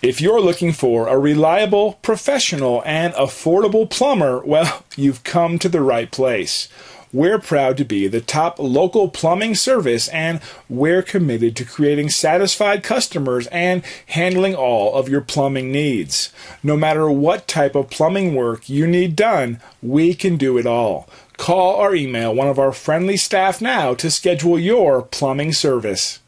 If you're looking for a reliable, professional, and affordable plumber, well, you've come to the right place. We're proud to be the top local plumbing service, and we're committed to creating satisfied customers and handling all of your plumbing needs. No matter what type of plumbing work you need done, we can do it all. Call or email one of our friendly staff now to schedule your plumbing service.